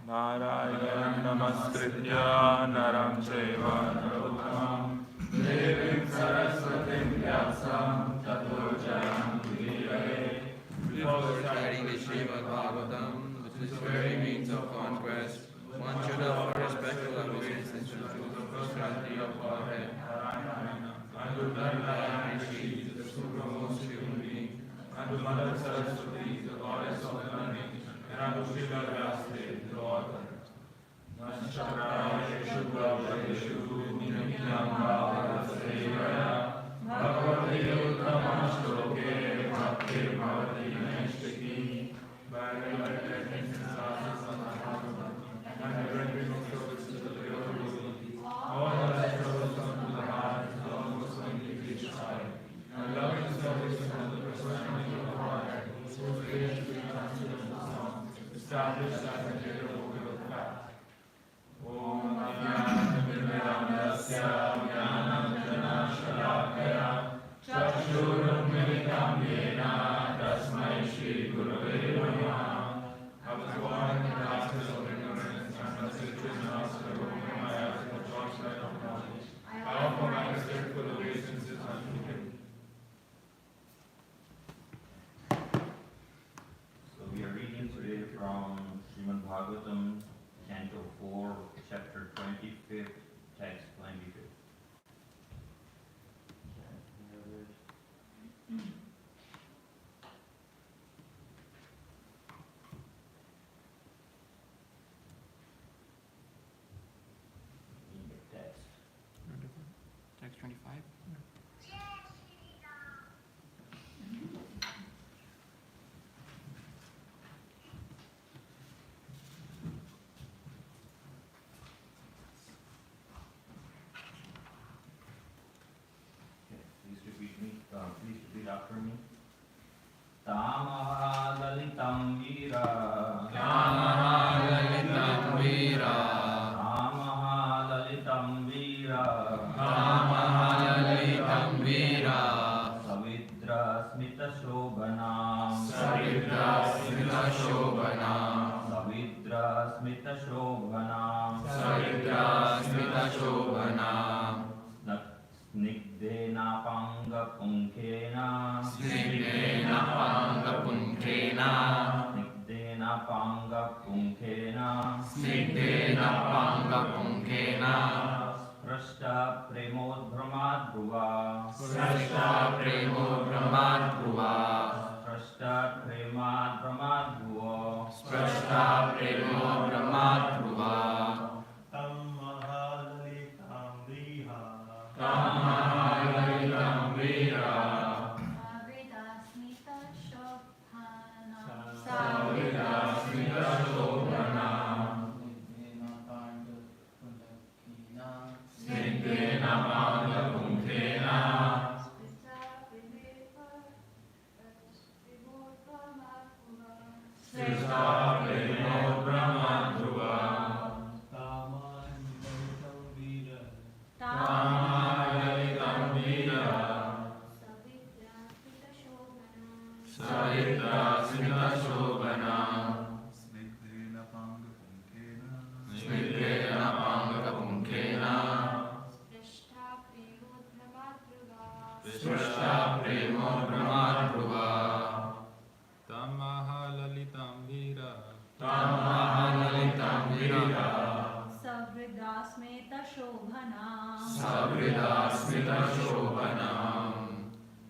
Narayanam namaskritya naram chaiva narottamam devim saraswatim vyasam tato jayam. Before reciting the Srimad Bhagavatam, which is very means of conquest, one should offer respectful obeisances to the personality of Godhead, and to Narayana Rishi, the supremest human being, and to Mother Saraswati, the goddess of learning, and to Srila Vyasdev, the author. Nashtakraya Shubhavadeshu Nityam Bhavasrevaya Bhagavati Uttamashloke Bhakti Bhavati Naishtiki by recollecting sensations of the heart and rendering of service to the devotee. All that service unto the heart is almost completely destroyed, and loving service from the personality of God, whose creation becomes to the sound, established as a general fact. Om Jnana-Mirandasya Jnana-Jana-Shalakaya Chakshurummilitam Yena Tasmai Shri Gurave Namaha. I was born in the darkness of ignorance and was situated in the Maya as the torchlight of knowledge. I offer my respectful obeisances unto him. So we are reading today from Srimad Bhagavatam, Canto 4, Chapter 25th, Text 25th. In the text. Text 25. Please repeat after me. Tamaha lalitam vira. Tamaha lalitam vira. Tamaha lalitam vira. Tamaha lalitam vira. Savidra smita shobhanam. Savidra smita shobhanam. Savidra smita shobhanam. Savidra smita shobhanam. Snigdena panga punkhena. Snigdena panga punkhena. Snigdena panga punkhena. Snigdena panga punkhena. Sprashta premodbhramaad dhruva. Sprashta premodbhramaad dhruva. Sprashta premodbhramaad dhruva. Sprashta premodbhramaad dhruva. Tamaha-lalitam vira. Savidra-smita shobhanam. Snigdena panga punkhena. Sprashta premodbhramaad dhruva. Tamaha Savrida Smita Shobhanam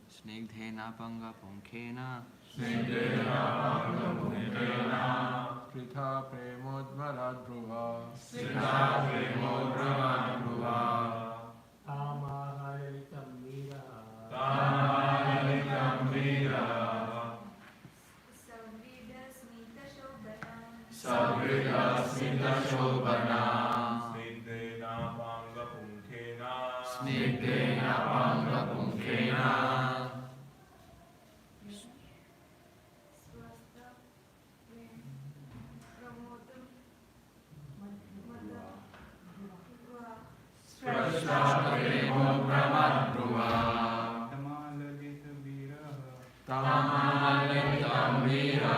Snigdhena Panga Punkhena Snigdhena Panga Punkhena Pritha Premodvarad Dhruva Sita Premodhravad Dhruva Tamahalitam Mira Tamalitam Vira Savrida Smita Shobhanam Snigdhena Panga Punkhena Snigdhena Panga Punkhena Sprashta Premodhravad Dhruva Tamalalitam Vira Tamalitam Vira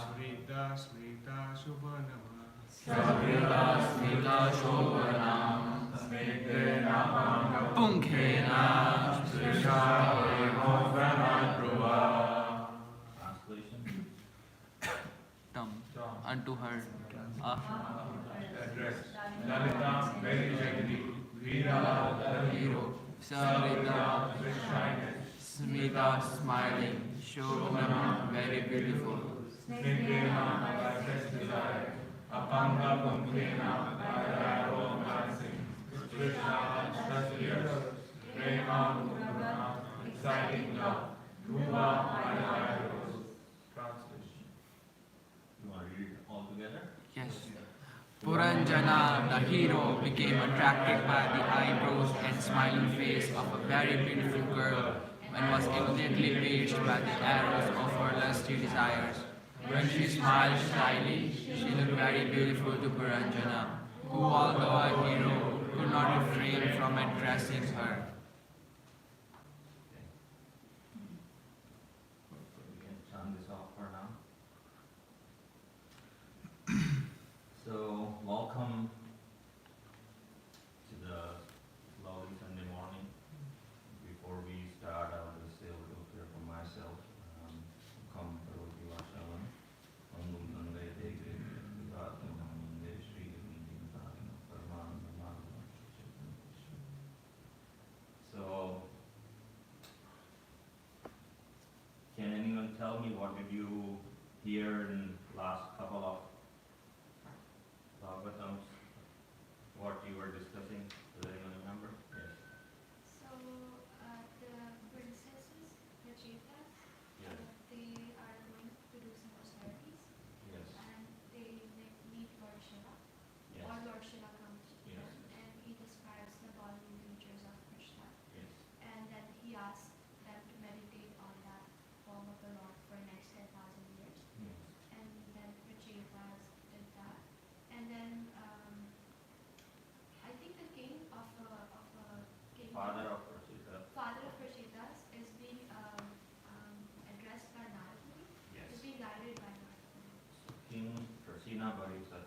Smrita Smrita Shubhanama Savrida Smita Shobhanam Snigdhena Panga Punkhena Sprashta Premodhravad Dhruva Translation. Tam unto her. Address Lalita very gently, Veera the hero, Savrida with shyness, Smita smiling. Shobhanam very beautiful. Snigdhena by best desire, Apanga Punkhena by the arrow of dancing, Krishna thus fierce, Prema Mudana, exciting love, Dhruva by the arrows. Translation. You want to read it all together? Yes. Puranjana, the hero, became attracted by the eyebrows and smiling face of a very beautiful girl and was immediately pierced by the arrows of her lusty desires. When she smiled shyly, she looked very beautiful to Puranjana, who, although a hero, could not refrain from addressing her. We can turn this off for now. So, welcome to the lovely Sunday morning. Before we start, I will just say a little prayer for myself. Come, Parvati Vashavan, Andum Nangai Degre, Vivatam Namande, Shri Vindim Tarina, Paramananda Madhava. So, can anyone tell me what did you hear in last couple of Bhagavatams? What you were discussing? Does anyone remember? Yes. So, the princesses, the Chetas, Yes. they are going to do some austerities Yes. and they meet Lord Shiva. Yes. Or Lord Shiva comes to Yes. them and he describes the ballroom features of Krishna. Yes. And then he asks them to meditate on that form of the Lord for next 10,000 years. Yes. And then the Chetas did that. And then I think the king of king Father of Prachita. father of Prachetas is being addressed by Narad Muni, Yes. is being guided by Narad Muni. King Prasina Barisat,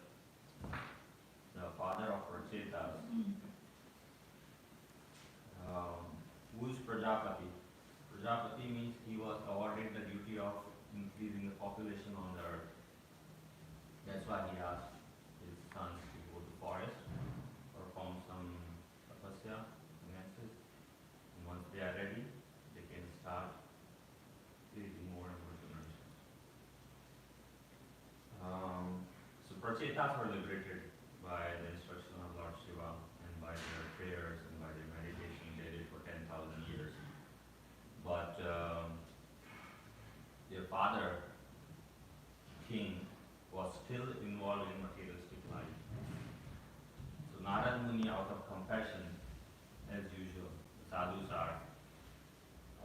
the father of Prachetas. Who is Prajapati? Prajapati means he was awarded the duty of increasing the population on the earth. That's why he asked his sons to go to forest, perform some tapasya, penances, and once they are ready, they can start increasing more and more generations. So Prachetas were liberated by the instruction of Lord Shiva and by their prayers and by their meditation they did for 10,000 years. But their father, king, was still involved in materialistic life. So Narad Muni, out of compassion, as usual, the sadhus are,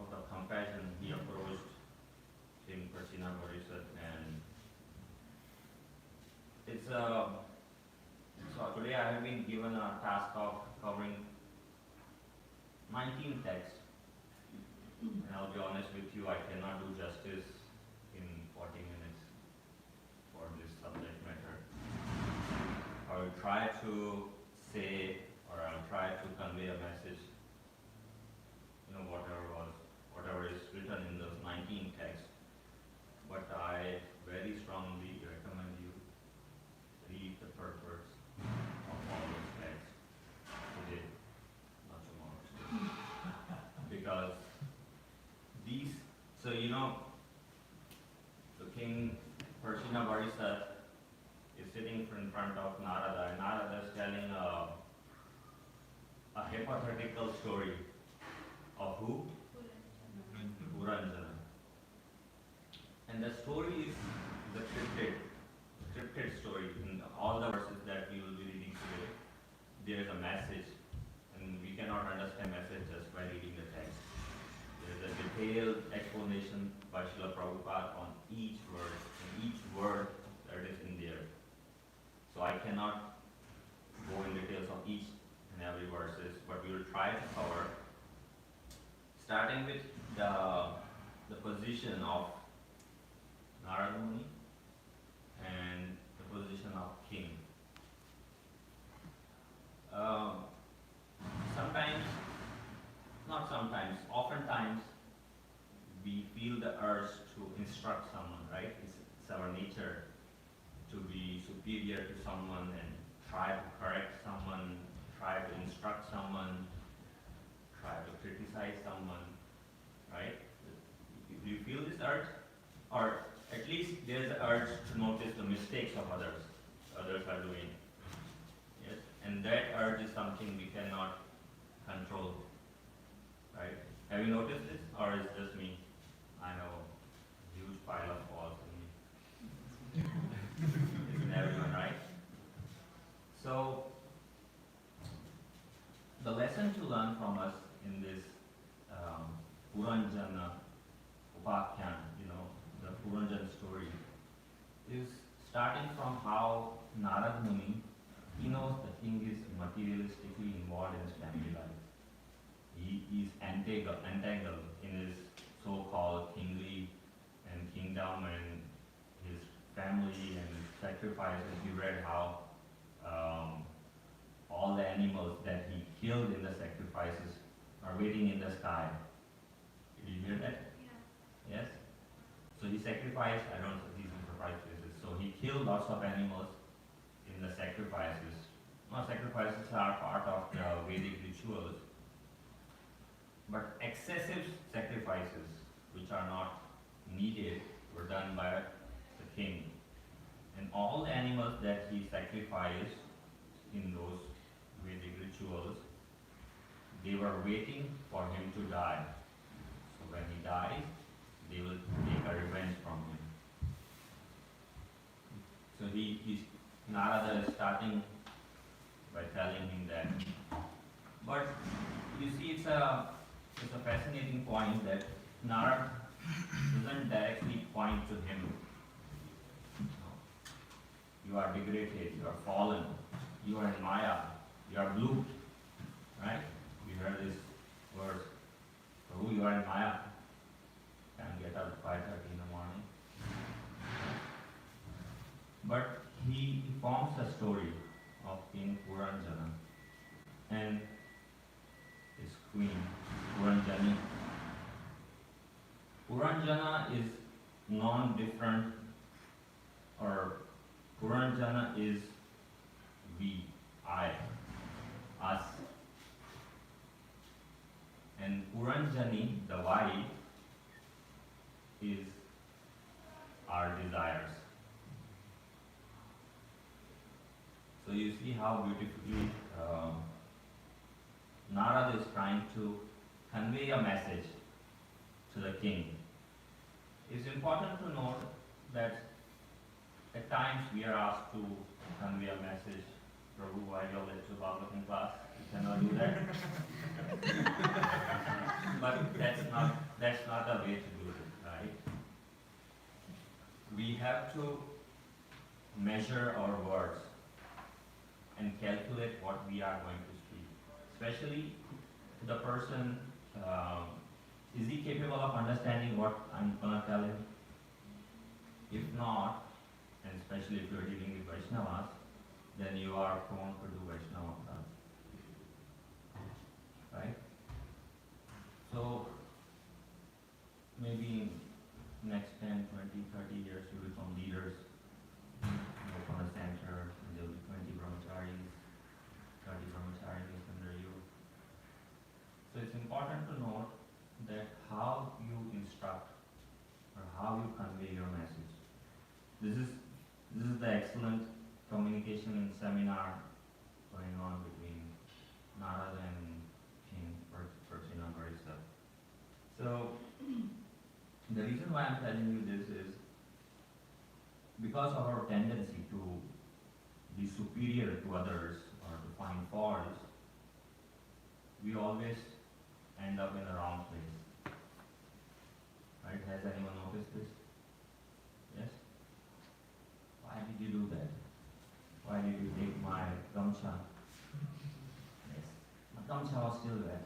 out of compassion, he approached King Prasina Barisat and it's so today I have been given a task of covering 19 texts. And I'll be honest with you, I cannot do justice in 40 minutes for this subject matter. I will try to say, or I'll try to convey a message, whatever is written in those 19 texts. But I very strongly recommend you read the purpose of all those texts. Today. epical story of who? Puranjana. And the story is the cryptid story. In all the verses that we will be reading today, there is a message, and we cannot understand message just by reading the text. There is a detailed explanation by Srila Prabhupada on each word, and each word that is in there. So I cannot go in details of each and every verses, but we will try to cover, starting with the position of Narada Muni and the position of king. Oftentimes, we feel the urge to instruct someone, right? It's our nature to be superior to someone and try to correct someone, try to instruct someone, try to criticize someone, right? Do you feel this urge? Or at least there's an urge to notice the mistakes of others are doing. Yes? And that urge is something we cannot control. Right? Have you noticed this? Or is it just me? I have a huge pile of faults in me. It's in everyone, right? So the lesson to learn from us in this Puranjana Upakhyan, the Puranjan story, is starting from how Narad Muni, he knows the king is materialistically involved in his family life. He is entangled in his so-called kingly and kingdom and his family and his sacrifices. You read how all the animals that he killed in the sacrifices are waiting in the sky. Did you hear that? Yeah. Yes? So he sacrificed, I don't know these sacrifices. So he killed lots of animals in the sacrifices. Now sacrifices are part of the Vedic rituals. But excessive sacrifices, which are not needed, were done by the king. And all the animals that he sacrificed in those Vedic rituals, they were waiting for him to die. So when he dies, they will take a revenge from him. So Narada is starting by telling him that. But you see, it's a fascinating point that Narada doesn't directly point to him. You are degraded, you are fallen, you are in Maya, you are blue. Right? We heard this verse. Prabhu, you are in Maya. Can't get up at 5:30 in the morning. But he forms a story of King Puranjana and his queen, Puranjani. Puranjana is non-different, or Puranjana is we, I, us. And Puranjani, the wife, is our desires. So you see how beautifully Narada is trying to convey a message to the king. It's important to note that at times we are asked to convey a message. Prabhu, while you're late to Bhagavatam class, you cannot do that. But that's not the way to do it, right? We have to measure our words and calculate what we are going to speak. Especially the person, is he capable of understanding what I'm going to tell him? If not, and especially if you're dealing with Vaishnavas, then you are prone to do Vaishnava dance. Right? So, maybe in next 10, 20, 30 years you become leaders. You open a center and there will be 20 brahmacharis, 30 brahmacharis under you. So it's important to note that how you instruct or how you convey your message. This is the excellent communication and seminar going on between Narada and King The reason why I'm telling you this is because of our tendency to be superior to others or to find faults, we always end up in the wrong place. Right? Has anyone noticed this? Yes? Why did you do that? Why did you take my gamcha? Yes. My gamcha was still wet.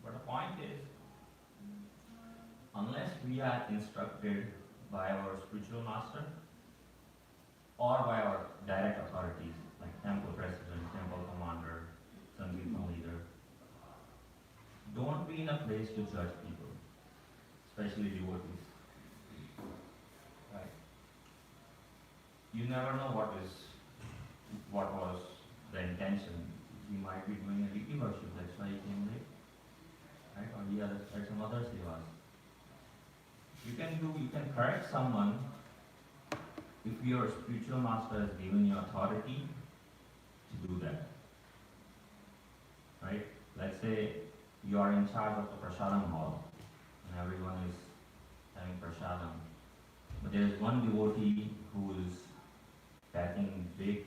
But the point is, unless we are instructed by our spiritual master or by our direct authorities like temple president, temple commander, Sankirtan leader, don't be in a place to judge people, especially devotees. Right? You never know what was the intention. He might be doing a Riti worship, that's why he came late. Right? Or he had some other sevas. You can correct someone if your spiritual master has given you authority to do that. Right? Let's say you are in charge of the prasadam hall and everyone is having prasadam. But there is one devotee who is packing big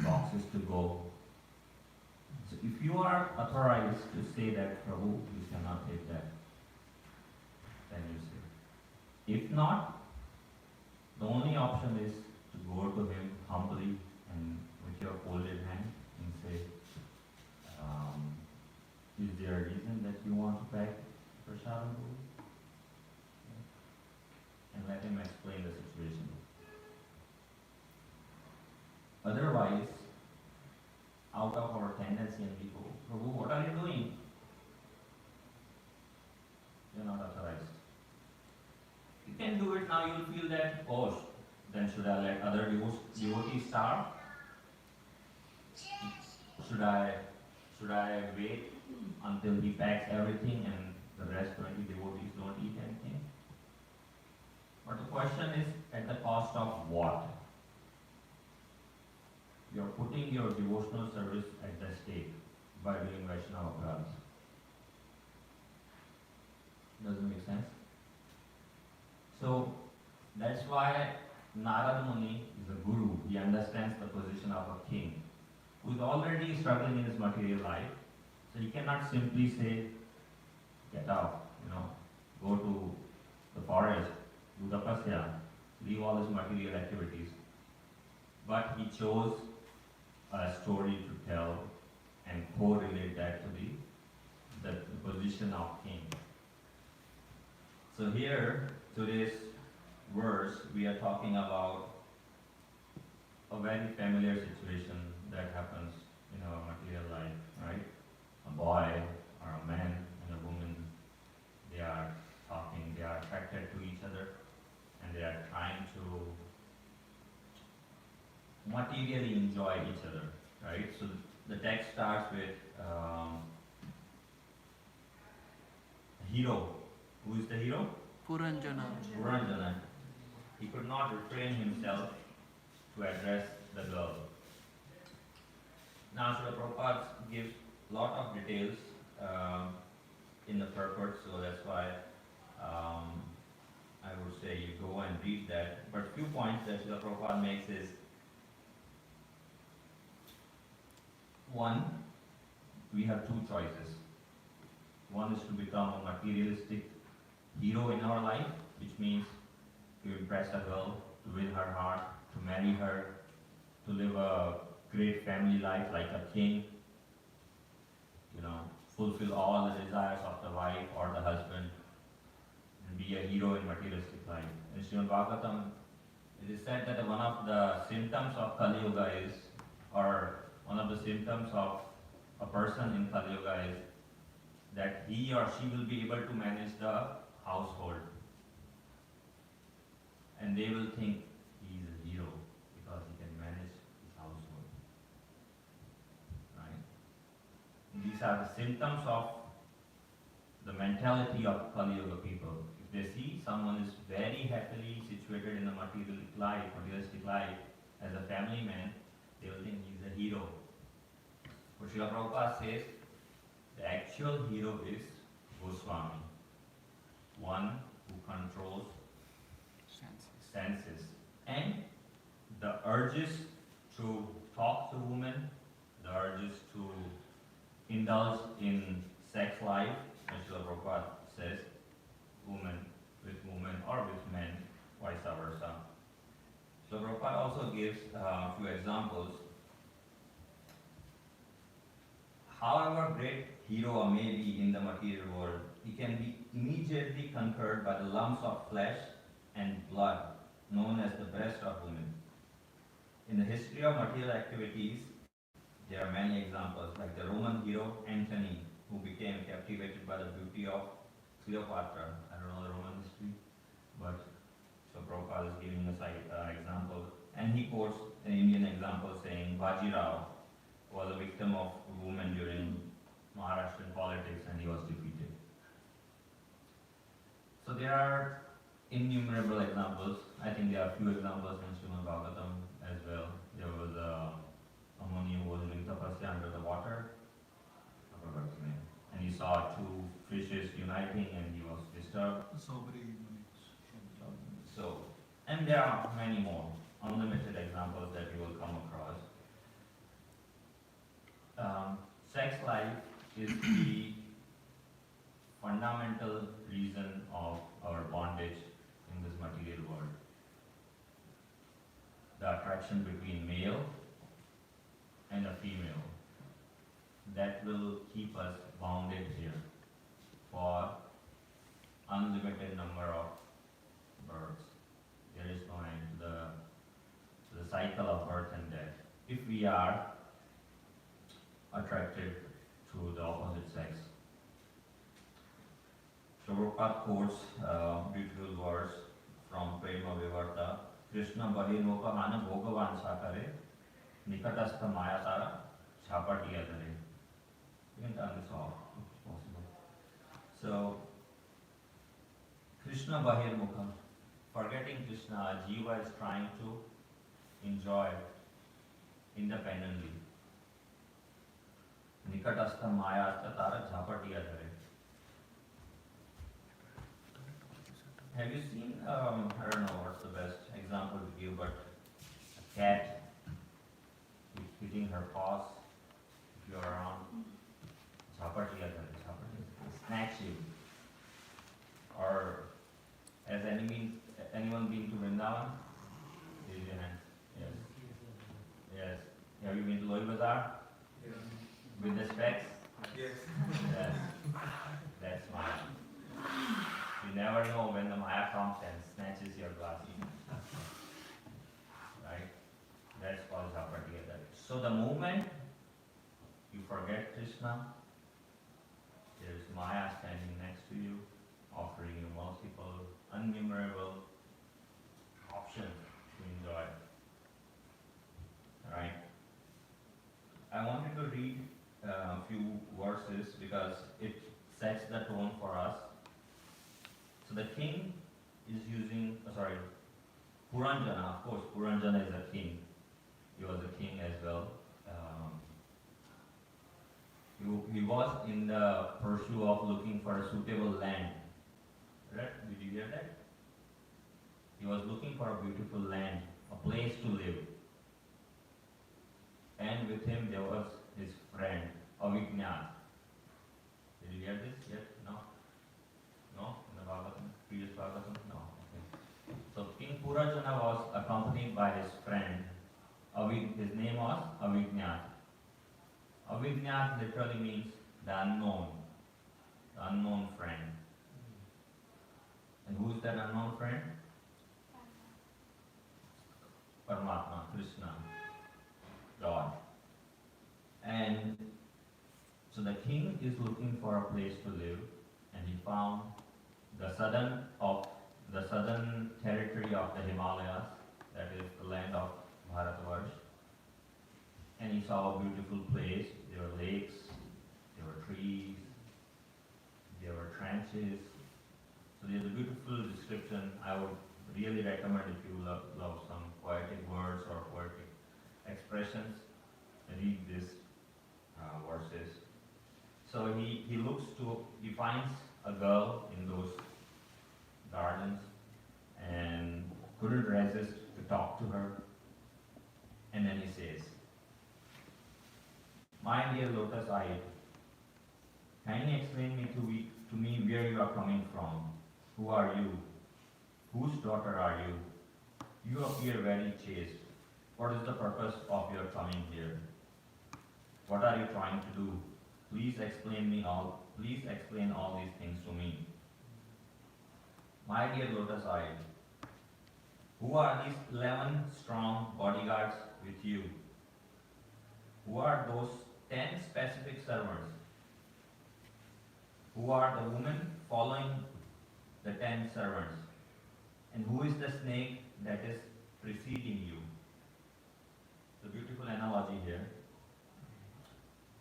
boxes to go. So if you are authorized to say that, Prabhu, you cannot take that, then you say. If not, the only option is to go to him humbly and with your folded hand and say, is there a reason that you want to pack prasadam? And let him explain the situation. Otherwise, out of our tendency and we go, Prabhu, what are you doing? You're not authorized. You can do it now, you'll feel that, oh, then should I let other devotees starve? Should I wait until he packs everything and the rest 20 devotees don't eat anything? But the question is, at the cost of what? You're putting your devotional service at the stake by doing Vaishnava Aparadha. Doesn't make sense? So, that's why Narada Muni is a guru. He understands the position of a king who is already struggling in his material life. So he cannot simply say, get out, go to the forest, do tapasya, leave all his material activities. But he chose a story to tell and correlate that to the position of king. So here, today's verse, we are talking about a very familiar situation that happens in our material life, right? A boy or a man and a woman, they are talking, they are attracted to each other, and they are trying to materially enjoy each other, right? So the text starts with a hero. Who is the hero? Puranjana. Puranjana. He could not refrain himself to address the girl. Now, Srila Prabhupada gives a lot of details in the purport, so that's why I would say you go and read that. But few points that Srila Prabhupada makes is, one, we have two choices. One is to become a materialistic hero in our life, which means to impress a girl, to win her heart, to marry her, to live a great family life like a king, fulfill all the desires of the wife or the husband, and be a hero in materialistic life. In Srimad Bhagavatam, it is said that one of the symptoms of Kali Yuga is, or one of the symptoms of a person in Kali Yuga is that he or she will be able to manage the household. And they will think he is a hero because he can manage his household. Right? These are the symptoms of the mentality of Kali Yuga people. If they see someone is very happily situated in a materialistic life, as a family man, they will think he is a hero. But Srila Prabhupada says the actual hero is Goswami, one who controls senses, and the urges to talk to women, the urges to indulge in sex life, as Srila Prabhupada says, women with women or with men, vice versa. So Prabhupada also gives a few examples. However great hero may be in the material world, he can be immediately conquered by the lumps of flesh and blood known as the breast of women. In the history of material activities, there are many examples, like the Roman hero Antony, who became captivated by the beauty of Cleopatra. I don't know the Roman history, but so Prabhupada is giving us an example. And he quotes an Indian example saying Bajirao was a victim of a woman during Maharashtrian politics and he was defeated. So there are innumerable examples. I think there are a few examples in Srimad Bhagavatam as well. There was a Muni who was doing tapasya under the water, I forgot his name, and he saw two fishes uniting and he was disturbed. So, and there are many more unlimited examples that you will come across. Sex life is the fundamental reason of our bondage in this material world. The attraction between male and a female that will keep us bounded here for unlimited number of births. There is no end to the cycle of birth and death. If we are attracted to the opposite sex. Prabhupada quotes a beautiful verse from Prema Vivarta. Krishna Bahirmukha Bhogavan Sakare Nikatastha Maya Tara Chapatiya Dare. You can turn this off if possible. So, Krishna Bahirmukha, forgetting Krishna, Jiva is trying to enjoy independently. Nikatastha Maya Tara Chapatiya Dare. Have you seen, I don't know what's the best example to give, but a cat hitting her paws, if you're around, chapatiya snatch you. Or has anyone been to Vrindavan? Raise your hand. Yes. Yes. Have you been to Loi Bazaar? Yes. With the specs? Yes. Yes. That's Maya. You never know when the Maya comes and snatches your glasses. Right? That's called Chapatiya. So the moment you forget Krishna, there is Maya standing next to you, offering you multiple, innumerable options to enjoy. Right? I wanted to read a few verses because it sets the tone for us. So the king is using, Puranjana, of course, Puranjana is a king. He was a king as well. He was in the pursuit of looking for a suitable land. Right? Did you hear that? He was looking for a beautiful land, a place to live. And with him there was his friend, Avijnat. Did you hear this yet? No? No? In the Bhagavatam? Previous Bhagavatam? No. Okay. So King Purajana was accompanied by his friend. His name was Avijnat. Avijnat literally means the unknown friend. And who is that unknown friend? Paramatma, Krishna, God. And so the king is looking for a place to live, and he found the southern territory of the Himalayas, that is the land of Bharatvarsh. And he saw a beautiful place. There were lakes, there were trees, there were trenches. So there's a beautiful description. I would really recommend, if you love some poetic words or poetic expressions, read these verses. So he finds a girl in those gardens and couldn't resist to talk to her. And then he says, "My dear lotus-eyed, kindly explain to me where you are coming from. Who are you? Whose daughter are you? You appear very chaste. What is the purpose of your coming here? What are you trying to do? Please explain all these things to me. My dear lotus-eyed, who are these 11 strong bodyguards with you? Who are those 10 specific servants? Who are the women following the 10 servants? And who is the snake that is preceding you?" It's a beautiful analogy here.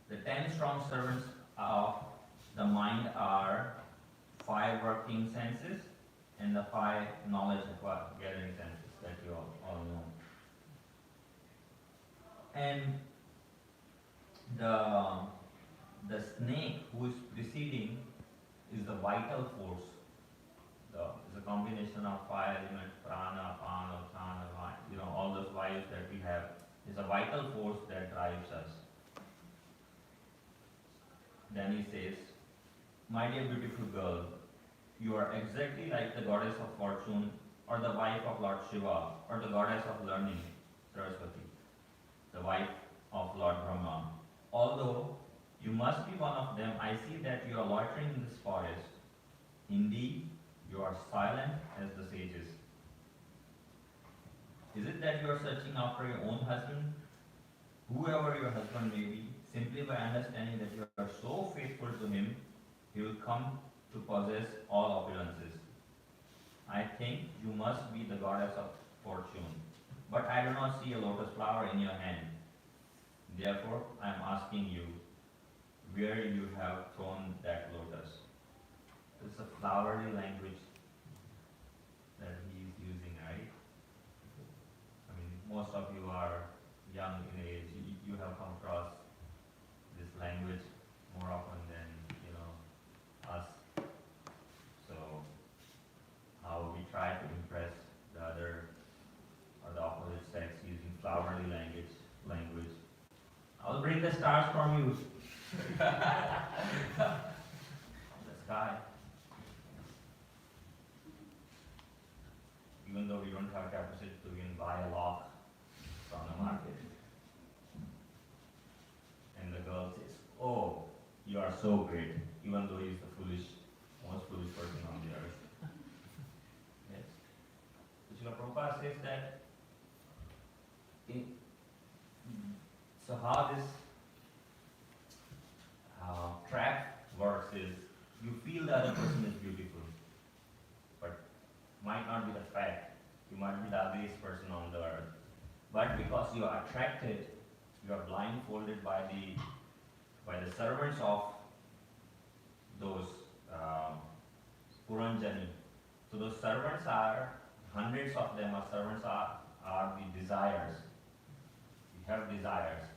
The 10 strong servants of the mind are 5 working senses and the 5 knowledge gathering senses that you all know. And the snake who is preceding is the vital force. It's a combination of 5 elements, prana, apana, uddhana, all those vayus that we have. Is a vital force that drives us. Then he says, "My dear beautiful girl, you are exactly like the goddess of fortune, or the wife of Lord Shiva, or the goddess of learning, Saraswati, the wife of Lord Brahma. Although you must be one of them, I see that you are loitering in this forest. Indeed, you are silent as the sages. Is it that you are searching after your own husband? Whoever your husband may be, simply by understanding that you are so faithful to him, he will come to possess all opulences. I think you must be the goddess of fortune, but I do not see a lotus flower in your hand. Therefore, I am asking you where you have thrown that lotus." It's a flowery language that he is using, right? I mean, most of you are young in age. You have come across this language more often than us. So, how we try to impress the other or the opposite sex using flowery language. I'll bring the stars from you. The sky. Even though we don't have capacity to even buy a lock from the market. And the girl says, "Oh, you are so great," even though he's the most foolish person on the earth. Yes. So Srila Prabhupada says that so how this trap works is you feel the other person is beautiful, but might not be the fact. You might be the ugliest person on the earth. But because you are attracted, you are blindfolded by the servants of those Puranjani. So those servants are, hundreds of them are servants are the desires. We have desires.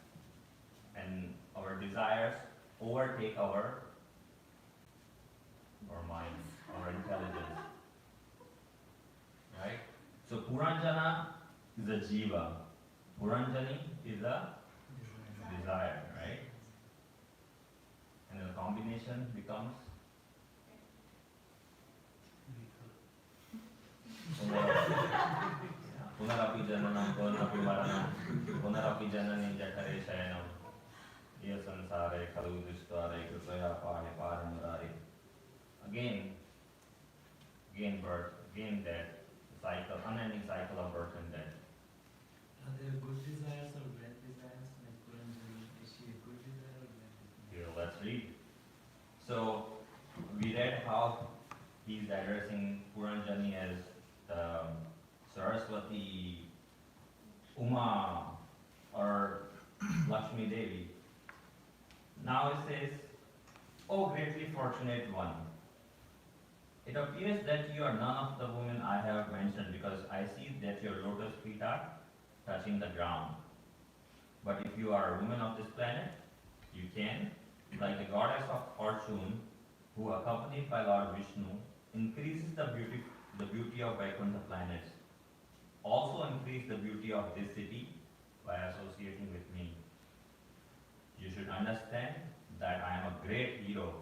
And our desires overtake our mind, our intelligence. Right? So Puranjana is a jiva. Puranjani is a desire, right? And the combination becomes Punarapi jananam, punarapi maranam, punarapi janani jatare shayanam, iya sansare khalu dristvare kripaya pahe paramurare. Again birth, again death, cycle, unending cycle of birth and death. Are there good desires or bad desires? Like Puranjani, is she a good desire or bad desire? Here, let's read. So, we read how he's addressing Puranjani as Saraswati, Uma, or Lakshmi Devi. Now it says, "O greatly fortunate one, it appears that you are none of the women I have mentioned, because I see that your lotus feet are touching the ground. But if you are a woman of this planet, you can, like the goddess of fortune, who, accompanied by Lord Vishnu, increases the beauty of Vaikuntha planets, also increase the beauty of this city by associating with me. You should understand that I am a great hero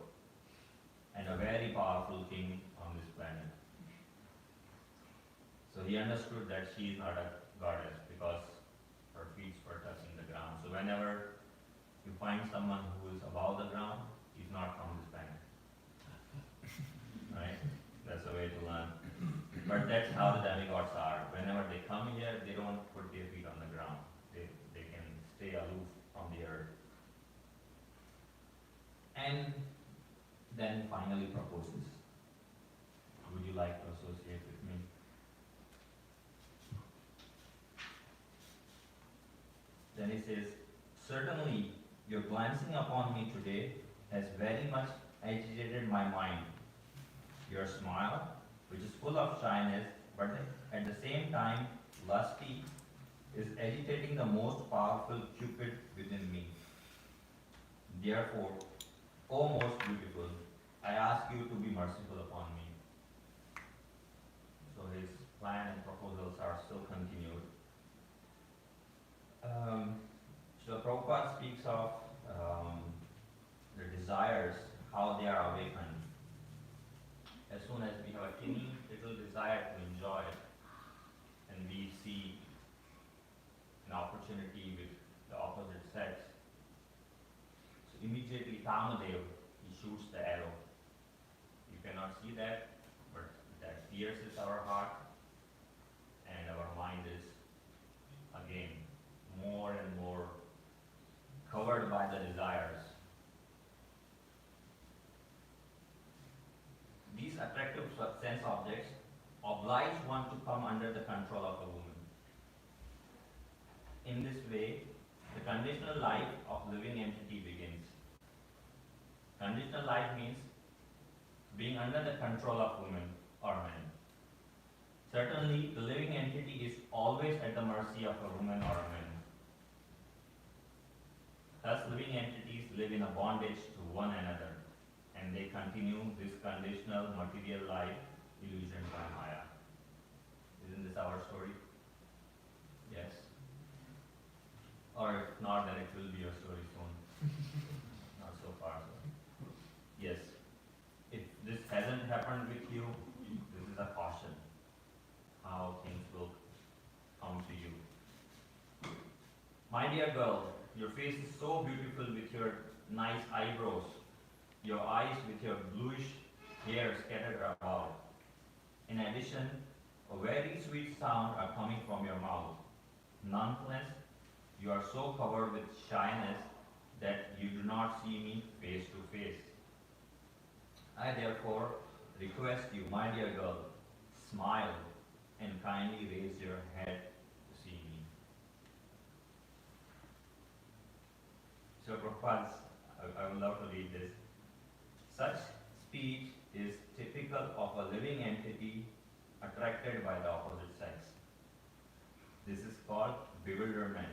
and a very powerful king on this planet. So he understood that she is not a goddess because her feet were touching the ground. So whenever you find someone who is above the ground, he's not from this planet. Right? That's a way to learn. But that's how the demigods are. Whenever they come here, they don't put their feet on the ground. They can stay aloof from the earth. And then finally proposes. Would you like to associate with me? Then he says, certainly your glancing upon me today has very much agitated my mind. Your smile, which is full of shyness, but at the same time lusty, is agitating the most powerful Cupid within me. Therefore, O most beautiful, I ask you to be merciful upon me. So his plan and proposals are still continued. So Prabhupada speaks of the desires, how they are awakened. As soon as we have a teeny little desire to enjoy it, and we see an opportunity with the opposite sex, so immediately Kamadev, he shoots the arrow. You cannot see that, but that pierces our heart, and our mind is again more and more covered by the desires. These attractive sense objects oblige one to come under the control of a woman. In this way, the conditional life of living entity begins. Conditional life means being under the control of women or men. Certainly, the living entity is always at the mercy of a woman or a man. Thus, living entities live in a bondage to one another, and they continue this conditional material life illusion by Maya. Isn't this our story? Yes. Or if not, then it will be your story soon. Not so far. So. Yes. If this hasn't happened with you, this is a caution. How things will come to you. My dear girl, your face is so beautiful with your nice eyebrows, your eyes with your bluish hair scattered about. In addition, a very sweet sound are coming from your mouth. Nonetheless, you are so covered with shyness that you do not see me face to face. I therefore request you, my dear girl, smile and kindly raise your head to see me. So Prabhupada, I would love to read this. Such speech is typical of a living entity attracted by the opposite sex. This is called bewilderment,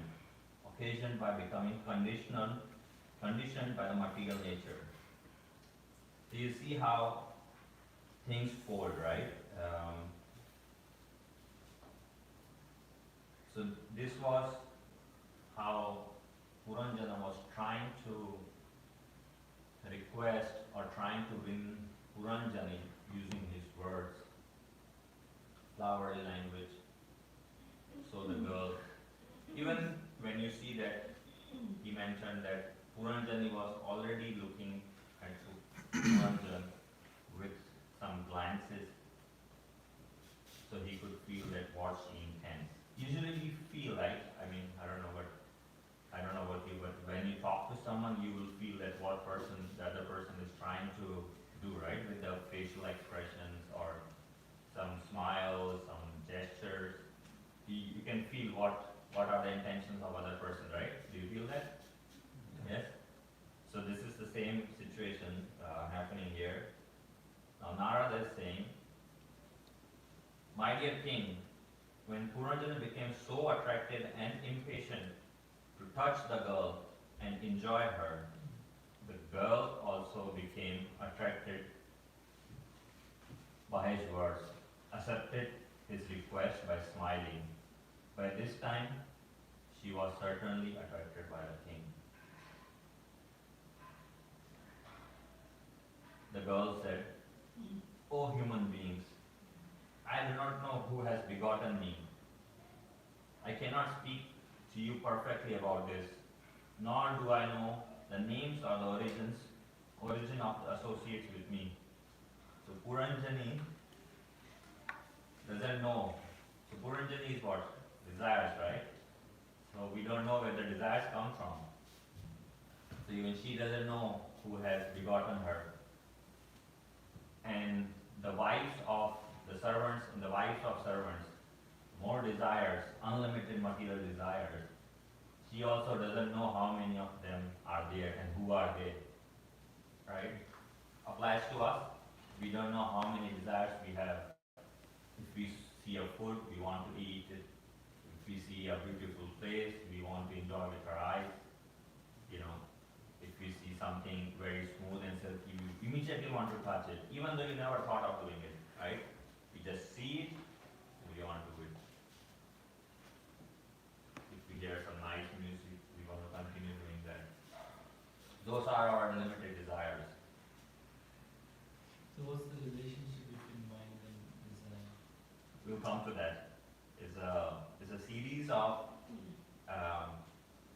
occasioned by becoming conditioned by the material nature. So you see how things fold, right? So this was how Puranjana was trying to request or trying to win Puranjani using his words, flowery language. So the girl, even when you see that he mentioned that Puranjani was already looking at Puranjan with some glances, so he could feel that what she intends. Usually we feel, right? I mean, I don't know what you, but when you talk to someone, you will feel that what person, the other person is trying to do, right? With the facial expressions or some smiles, some gestures. You can feel what are the intentions of other person, right? Do you feel that? Yes? So this is the same situation happening here. Now Narada is saying, my dear king, when Puranjana became so attracted and impatient to touch the girl and enjoy her, the girl also became attracted wise words, accepted his request by smiling. By this time, she was certainly attracted by the king. The girl said, O human beings, I do not know who has begotten me. I cannot speak to you perfectly about this, nor do I know the names or the origin of the associates with me. So Puranjani doesn't know. So Puranjani is what? Desires, right? So we don't know where the desires come from. So even she doesn't know who has begotten her. And the wives of the servants and the wives of servants, more desires, unlimited material desires. She also doesn't know how many of them are there and who are they. Right? Applies to us. We don't know how many desires we have. If we see a food, we want to eat it. If we see a beautiful place, we want to enjoy with our eyes. You know, if we see something very smooth and silky, we immediately want to touch it, even though you never thought of doing it, right? We just see it, and we want to do it. If we hear some nice music, we want to continue doing that. Those are our limited desires. So what's the relationship between mind and desire? We'll come to that. It's a series of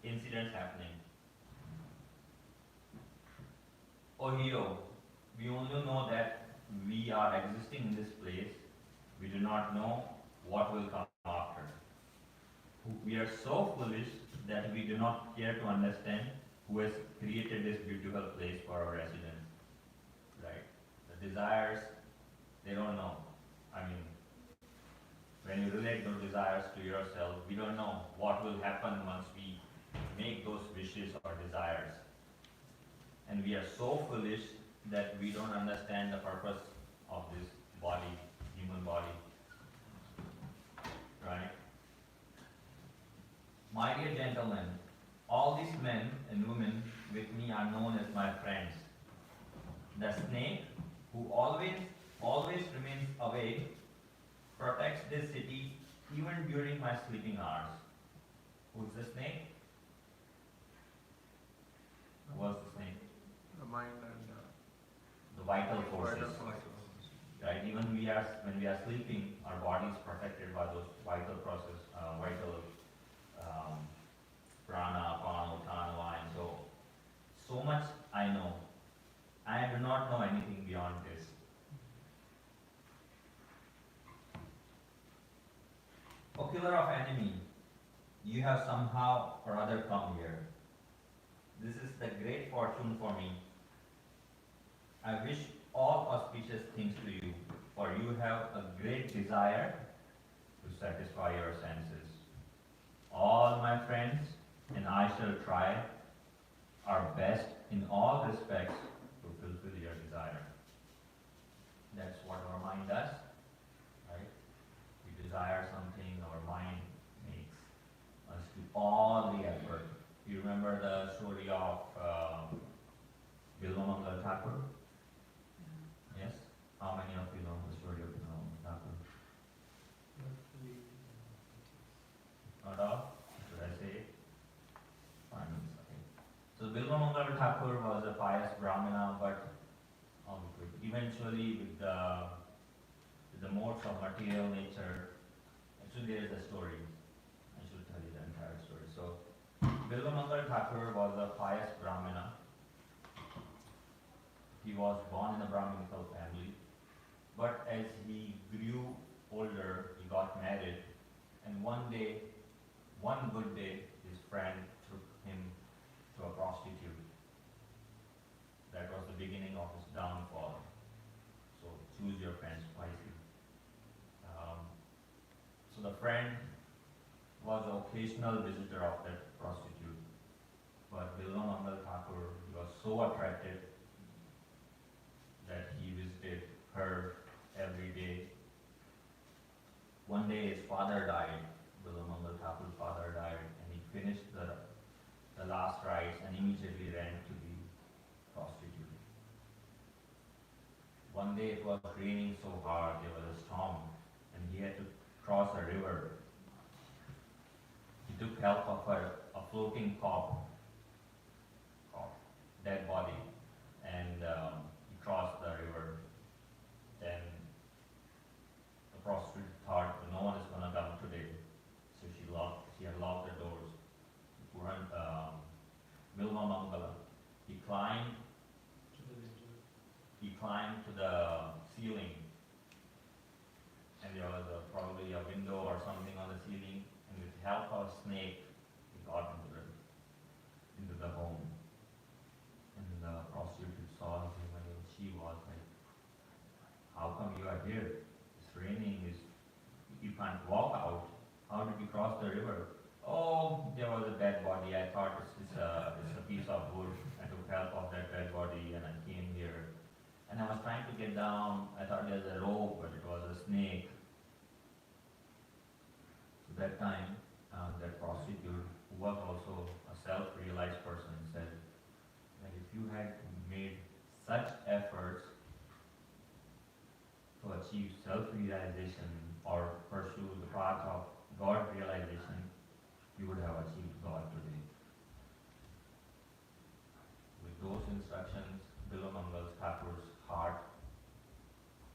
incidents happening. Oh hero, we only know that we are existing in this place. We do not know what will come after. We are so foolish that we do not care to understand who has created this beautiful place for our residence. Right? The desires, they don't know. I mean, when you relate those desires to yourself, we don't know what will happen once we make those wishes or desires. And we are so foolish that we don't understand the purpose of this body, human body. Right? My dear gentlemen, all these men and women with me are known as my friends. The snake, who always remains awake, protects this city even during my sleeping hours. Who's the snake? What's the snake? The mind and The vital forces. vital forces. Right? Even when we are sleeping, our body is protected by those vital process, prana, apana, utthana, and so much I know. I do not know anything beyond this. O killer of enemy, you have somehow or other come here. This is the great fortune for me. I wish all auspicious things to you, for you have a great desire to satisfy your senses. All my friends and I shall try our best in all respects to fulfill your desire. That's what our mind does, right? We desire something, our mind makes us do all the effort. You remember the story of Bilvamangal Thakur? Yes? How many of you know the story of Bilvamangal Thakur? Not all? Should I say it? Fine, it's okay. So Bilvamangal Thakur was a pious Brahmana, but eventually with the modes of material nature, actually there is a story. I should tell you the entire story. So Bilvamangal Thakur was a pious Brahmana. He was born in a Brahminical family, but as he grew older, he got married, and one good day, his friend took him to a prostitute. That was the beginning of his downfall. So choose your friends wisely. So the friend was an occasional visitor of that prostitute, but Bilvamangal Thakur was so attracted that he visited her every day. One day his father died, Bilvamangal Thakur's father died, and he finished the last rites and immediately ran to the prostitute. One day day it was raining so hard, there was a storm, and he had to cross a river. He took help of a floating dead body, and he crossed the river. Then the prostitute thought, no one is gonna come today, so she had locked the doors. Puran, Vilma Mangala, he climbed to the ceiling, and there was probably a window or something on the ceiling, and with the help of a snake, he got into the home. And the prostitute saw him, and she was like, how come you are here? It's raining, you can't walk out. How did you cross the river? Oh, there was a dead body. I thought it's a piece of wood. I took help of that dead body and I came here. And I was trying to get down. I thought there's a rope, but it was a snake. So that time, that prostitute, who was also a self-realized person, said that if you had made such efforts to achieve self-realization or pursue the path of God realization, you would have achieved God today. With those instructions, Bilamangal Thakur's heart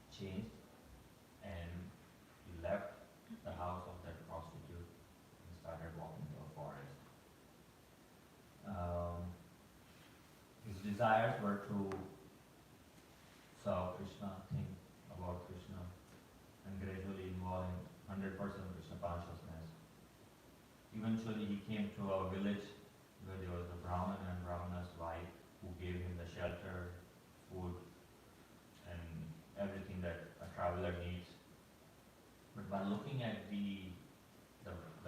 changed, and he left the house of that prostitute and started walking to a forest. His desires were to serve Krishna, think about Krishna, and gradually involve in 100% Krishna consciousness. Eventually he came to a village where there was a Brahmin and Brahmana's wife who gave him the shelter, food, and everything that a traveler needs. But by looking at the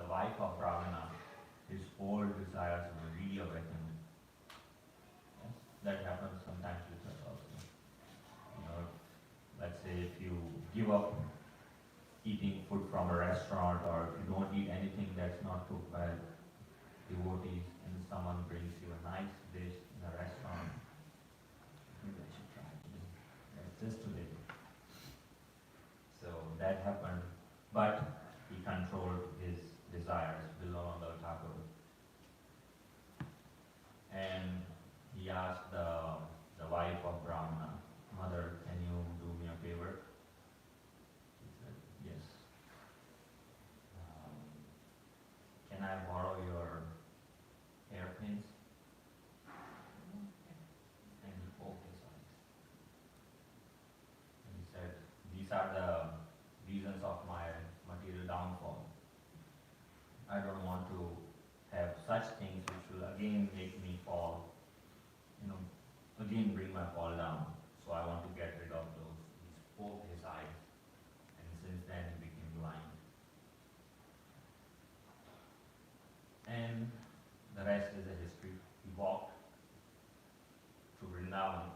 wife of Brahmana, his old desires were reawakened. Yes? That happens sometimes with us also. Let's say if you give up eating food from a restaurant, or if you don't eat anything that's not cooked by devotees, and someone brings you a nice dish in a restaurant, maybe I should try today. Just today. So that happened, but he controlled his desires, Bilamangal Thakur. And he asked the wife of Brahmana, "Mother, can you do me a favor?" She said, "Yes. Can I borrow your hairpins?" And he poked his eyes. And he said, "These are the reasons of my material downfall. I don't want to have such things which will again make me fall, again bring my fall down. So I want to get rid of those." He poked his eyes, and since then he became blind. And the rest is a history. He walked to Vrindavan.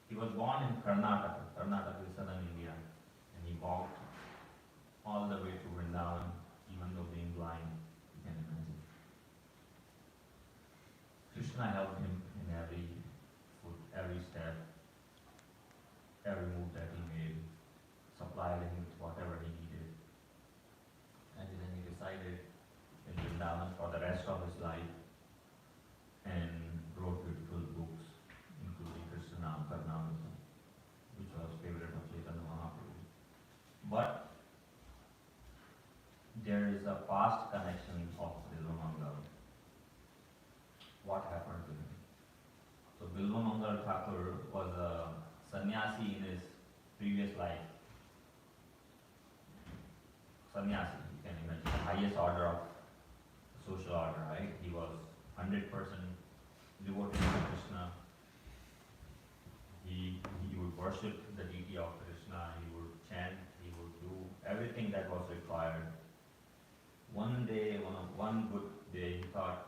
He was born in Karnataka. Karnataka is southern India. And he walked all the way to Vrindavan, even though being blind, you can imagine. Krishna helped him in every foot, every step, every move that he made, supplied him with whatever he needed. And then he resided in Vrindavan for the rest of his life and wrote beautiful books, including Krishna Karnamrita, which was favorite of Chaitanya Mahaprabhu. But there is a past connection of Bilamangal. What happened to him? So Bilamangal Thakur was a sannyasi in his previous life. Sannyasi, you can imagine, the highest order of social order, right? He was 100% devoted to Krishna. He would worship the deity of Krishna, he would chant, he would do everything that was required. One good day, he thought,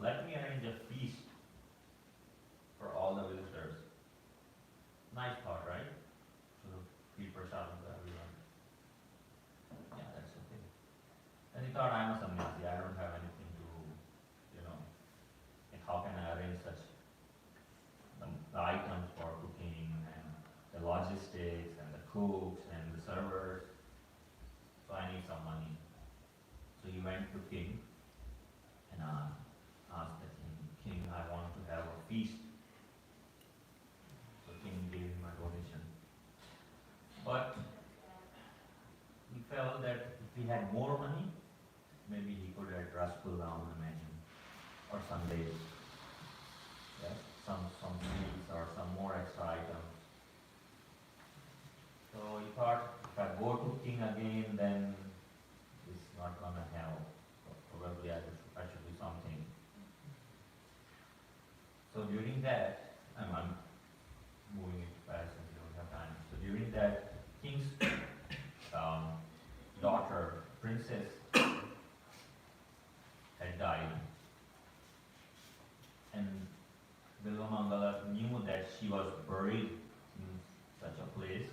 let me arrange a feast for all the visitors. Nice thought, right? So feed prasadam to everyone. Yeah, that's okay. And he thought, I'm a sannyasi, I don't have anything to, how can I arrange such the items for cooking and the logistics cooks and the servers. So I need some money. So he went to king and asked the king, I want to have a feast. So king gave him a donation. But he felt that if he had more money, maybe he could add rasgulla on the menu or sundaes. Yes, some sweets or some more extra items. So he thought, if I go to king again, then it's not gonna help. So probably I should do something. So during that, I'm moving it fast and we don't have time. So during that, king's daughter, princess, had died. And Bilvamangala knew that she was buried in such a place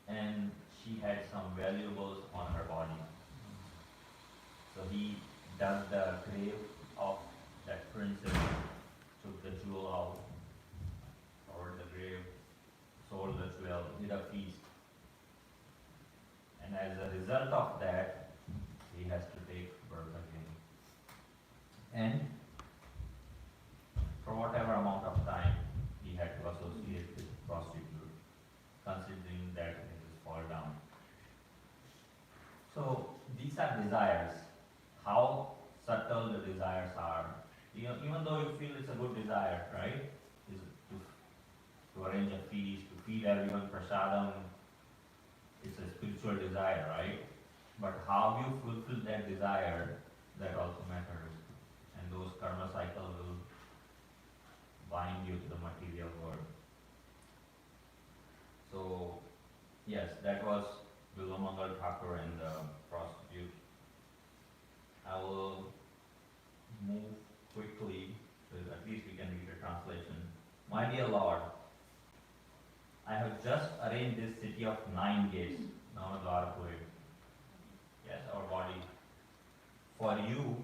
and she had some valuables on her body. So he dug the grave of that princess, took the jewel out, covered the grave, sold the jewel, did a feast. And as a result of that, he has to take birth again. And for whatever amount of time he had to associate with prostitute, considering that it is fall down. So these are desires. How subtle the desires are. Even though you feel it's a good desire, right? Is to arrange a feast, to feed everyone prasadam. It's a spiritual desire, right? But how you fulfill that desire, that also matters. And those karma cycle will bind you to the material world. So, yes, that was Bilomangal Thakur and the prostitute. I will move quickly, so at least we can read the translation. My dear Lord, I have just arranged this city of 9 gates, Namadwarapuri, yes, our body, for you,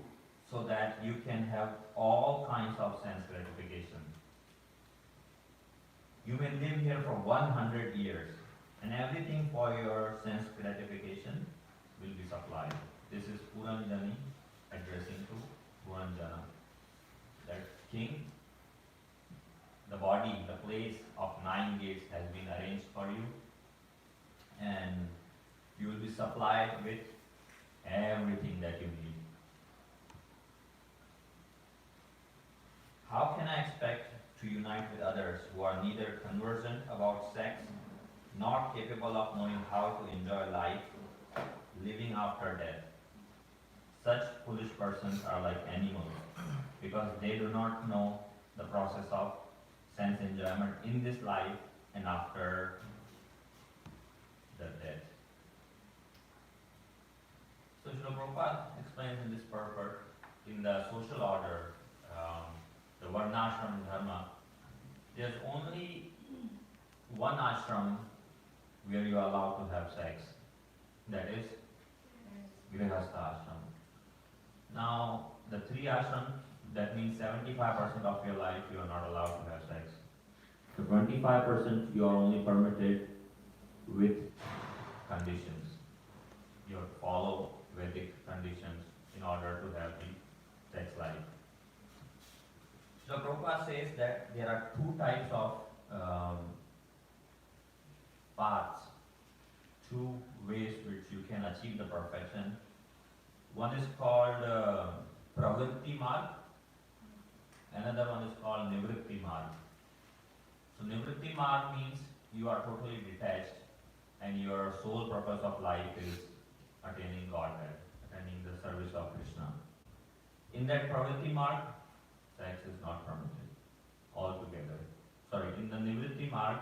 so that you can have all kinds of sense gratification. You may live here for 100 years, and everything for your sense gratification will be supplied. This is Puranjani addressing to Puranjana. That king, the body, the place of 9 gates has been arranged for you, and you will be supplied with everything that you need. How can I expect to unite with others who are neither conversant about sex nor capable of knowing how to enjoy life, living after death? Such foolish persons are like animals because they do not know the process of sense enjoyment in this life and after the death. So Srila Prabhupada explains in this purport, in the social order, the Varnashram Dharma, there's only one ashram where you are allowed to have sex. That is Grihastha ashram. Now, the 3 ashrams, that means 75% of your life you are not allowed to have sex. So 25% you are only permitted with conditions. You have to follow Vedic conditions in order to have the sex life. So Prabhupada says that there are 2 types of paths, 2 ways which you can achieve the perfection. One is called Pravritti Marg, another one is called Nivritti Marg. So Nivritti Marg means you are totally detached and your sole purpose of life is attaining Godhead, attaining the service of Krishna. In that Pravritti Marg, sex is not permitted altogether. Sorry, in the Nivritti Marg,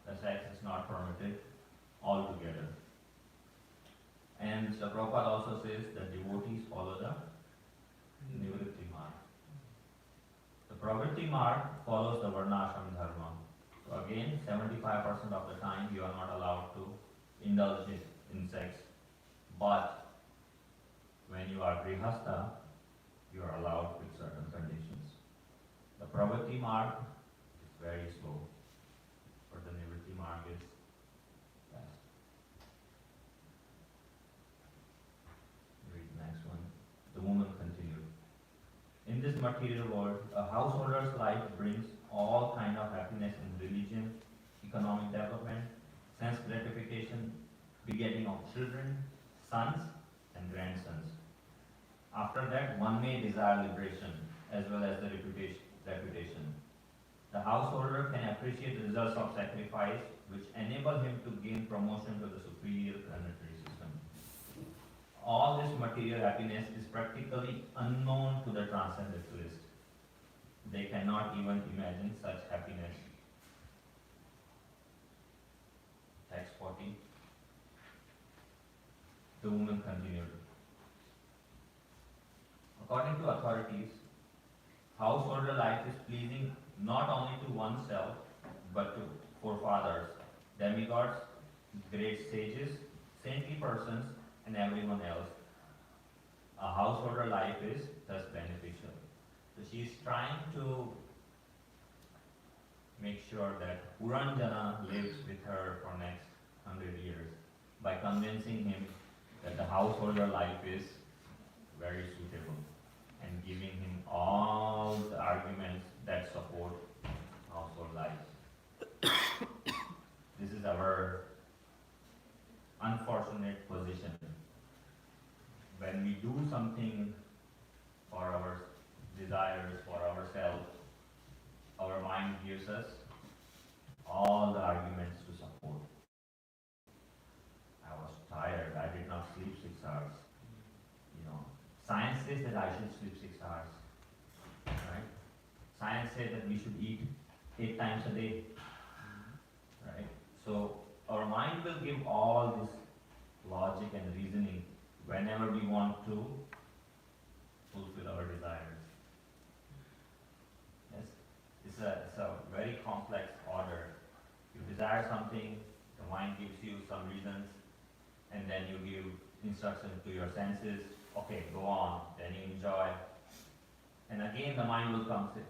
the sex is not permitted altogether. And Srila Prabhupada also says that devotees follow the Nivritti Marg. The Pravritti Marg follows the Varnashram Dharma. So again, 75% of the time you are not allowed to indulge in sex. But when you are Grihastha, you are allowed with certain conditions. The Pravritti Marg is very slow, but the Nivritti Marg is material world, a householder's life brings all kind of happiness in religion, economic development, sense gratification, begetting of children, sons and grandsons. After that, one may desire liberation as well as the reputation. The householder can appreciate the results of sacrifice which enable him to gain promotion to the superior planetary system. All this material happiness is practically unknown to the transcendentalist. They cannot even imagine such happiness. Text 40. The woman continued. According to authorities, householder life is pleasing not only to oneself but to forefathers, demigods, great sages, saintly persons, and everyone else. A householder life is thus beneficial. So she is trying to make sure that Puranjana lives with her for next 100 years by convincing him that the householder life is very suitable and giving him all the arguments that support household life. This is our unfortunate position. When we do something for our desires, for ourselves, our mind gives us all the arguments to support. I was tired, I did not sleep 6 hours. Science says that I should sleep 6 hours. Right? Science says that we should eat 8 times a day. Right? So our mind will give all this logic and reasoning whenever we want to fulfill our desires. Yes? It's a very complex order. You desire something, the mind gives you some reasons, and then you give instructions to your senses. Okay, go on, then you enjoy. And again the mind will come and say,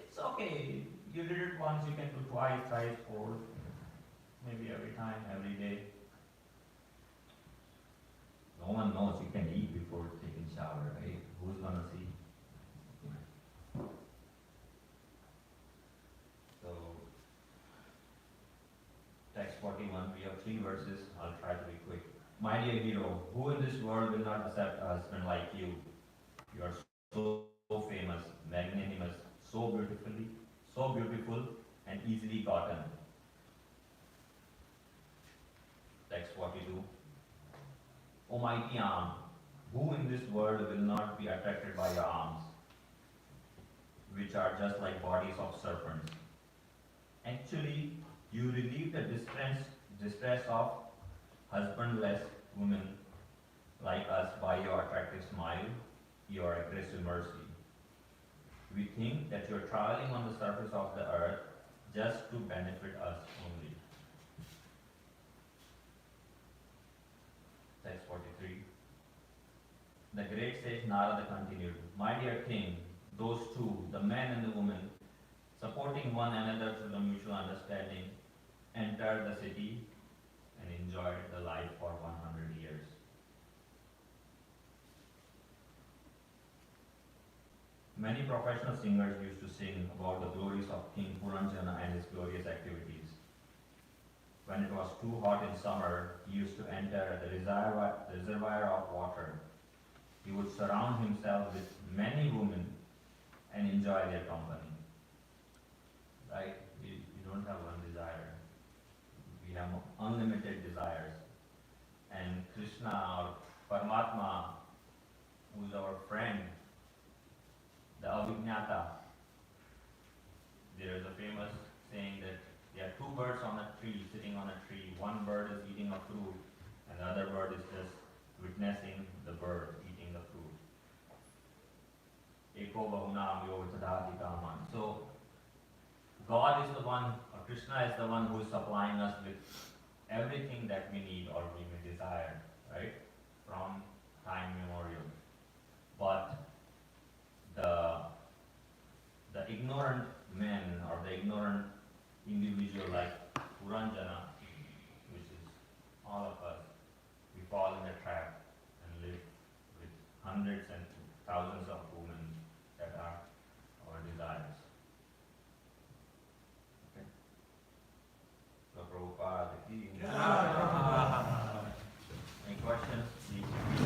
it's okay, you did it once, you can do twice, thrice, fourth, maybe every time, every day. No one knows you can eat before taking shower, right? Who's gonna see? So, text 41, we have 3 verses, I'll try to be quick. My dear hero, who in this world will not accept a husband like you? You are so famous, magnanimous, so beautiful, and easily gotten. Text 42. O mighty arm, who in this world will not be attracted by your arms, which are just like bodies of serpents? Actually, you relieve the distress of husbandless women like us by your attractive smile, your aggressive mercy. We think that you are traveling on the surface of the earth just to benefit us only. Text 43. The great sage Narada continued, my dear king, those two, the man and the woman, supporting one another through the mutual understanding, entered the city and enjoyed the life for 100 years. Many professional singers used to sing about the glories of King Puranjana and his glorious activities. When it was too hot in summer, he used to enter the reservoir of water. He would surround himself with many women and enjoy their company. Right? We don't have one desire. We have unlimited desires. And Krishna or Paramatma, who is our friend, the Avijnata, there is a famous saying that there are 2 birds on a tree, sitting on a tree. One bird is eating a fruit, and the other bird is just witnessing the bird eating the fruit. Eko bahunam yogatadati kaman. So, God is the one, or Krishna is the one who is supplying us with everything that we need or we may desire, right? From time memorial. But the ignorant men or the ignorant individual like Puranjana, which is all of us, we fall in the trap and live with hundreds and thousands of women that are Prajapati. Any questions? Please.